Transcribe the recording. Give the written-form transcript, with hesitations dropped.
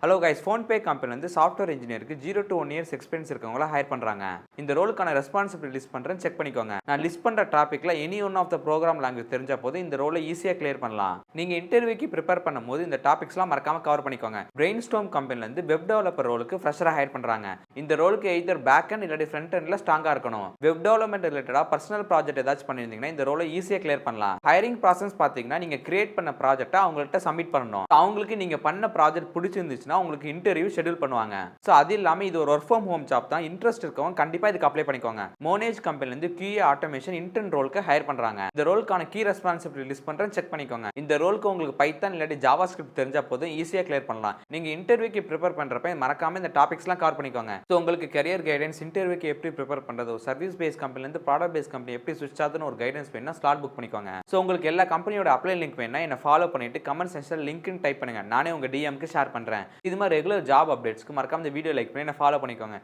Hello guys, PhonePe company வந்து software இன்ஜினியருக்கு 0 to 1 years experience இருக்கவங்கள ஹையர் பண்ணுறாங்க. இந்த ரோலுக்கான ரெஸ்பான்சிபிலிட்டி லிஸ்ட் பண்ணுறேன், செக் பண்ணிக்கோங்க. நான் லிஸ்ட் பண்ணுற டாப்பிக்கில் any one of the program language தெரிஞ்ச போது இந்த ரோலை ஈஸியாக கிளியர் பண்ணலாம். நீங்கள் இன்டர்வியூக்கு ப்ரிப்பேர் பண்ணும்போது இந்த டாபிக்ஸ்லாம் மறக்காம கவர் பண்ணிக்கோங்க. பிரெயின் ஸ்டார்ம் கம்பெனிலேருந்து வெப் டெவலப்பர் ரோலுக்கு ஃப்ரெஷராக ஹையர் பண்ணுறாங்க. இந்த ரோலுக்கு எய்தர் பேக் அண்ட் இல்லாட்டி ஃப்ரண்ட் எண்டில் ஸ்ட்ராங்காக இருக்கணும். வெப் டெவலப்மெண்ட் ரிலேட்டடாக பர்சனல் ப்ராஜெக்ட் ஏதாச்சும் பண்ணியிருந்தீங்கன்னா இந்த ரோலை ஈஸியாக கிளியர் பண்ணலாம். ஹையரிங் ப்ராசஸ் பார்த்தீங்கன்னா நீங்கள் கிரியேட் பண்ண ப்ராஜெக்ட்டை அவங்கள்ட்ட சப்மிட் பண்ணணும். அவங்களுக்கு நீங்கள் பண்ண ப்ராஜெக்ட் பிடிச்சிருந்துச்சுன்னா உங்களுக்கு இன்டர்வியூ ஷெட்யூல் பண்ணுவாங்க. சோ அது இல்லாம இது ஒரு ஒர்க் ஃப்ரம் ஹோம் ஜாப் தான். இன்ட்ரெஸ்ட் இருக்கவங்க கண்டிப்பா இதுக்கு அப்ளை பண்ணிக்கோங்க. மோனேஜ் கம்பெனில இருந்து QA ஆட்டோமேஷன் இன்டர்ன் ரோலுக்கு ஹையர் பண்றாங்க. இந்த ரோலுக்கான கீ ரெஸ்பான்சிபிலிட்டி லிஸ்ட் பண்றேன், செக் பண்ணிக்கோங்க. இந்த ரோலுக்கு உங்களுக்கு பைத்தான் இல்லாட்டி ஜாவா ஸ்கிரிப்ட் தெரிஞ்சா போதும் ஈஸியா கிளியர் பண்ணலாம். நீங்க இன்டர்வியூக்கு ப்ரிப்பேர் பண்றப்ப மறக்காம இந்த டாபிக்ஸ்லாம் கவர் பண்ணிக்கோங்க. சோ உங்களுக்கு கரியர் கைடன்ஸ், இன்டர்வியூக்கு எப்படி ப்ரிப்பேர் பண்றது, சர்வீஸ் பேஸ் கம்பெனில இருந்து ப்ராடக்ட் பேஸ் கம்பெனி எப்படி ஸ்விட்ச் ஆகுதுன்னு ஒரு கைடன்ஸ் வேணும்னா ஸ்லாட் புக் பண்ணிக்கோங்க. சோ உங்களுக்கு எல்லா கம்பெனியோட அப்ளை லிங்க் வேணும்னா என்ன ஃபாலோ பண்ணிட்டு கமெண்ட் செக்ஷன்ல லிங்க்னு டைப் பண்ணுங்க. நானே உங்க DM க்கு ஷேர் பண்றேன். இது மாதிரி ரெகுலர் ஜாப் அப்டேட்ஸ்க்கு மறக்காம இந்த வீடியோ லைக் பண்ணி என்ன ஃபாலோ பண்ணிக்கோங்க.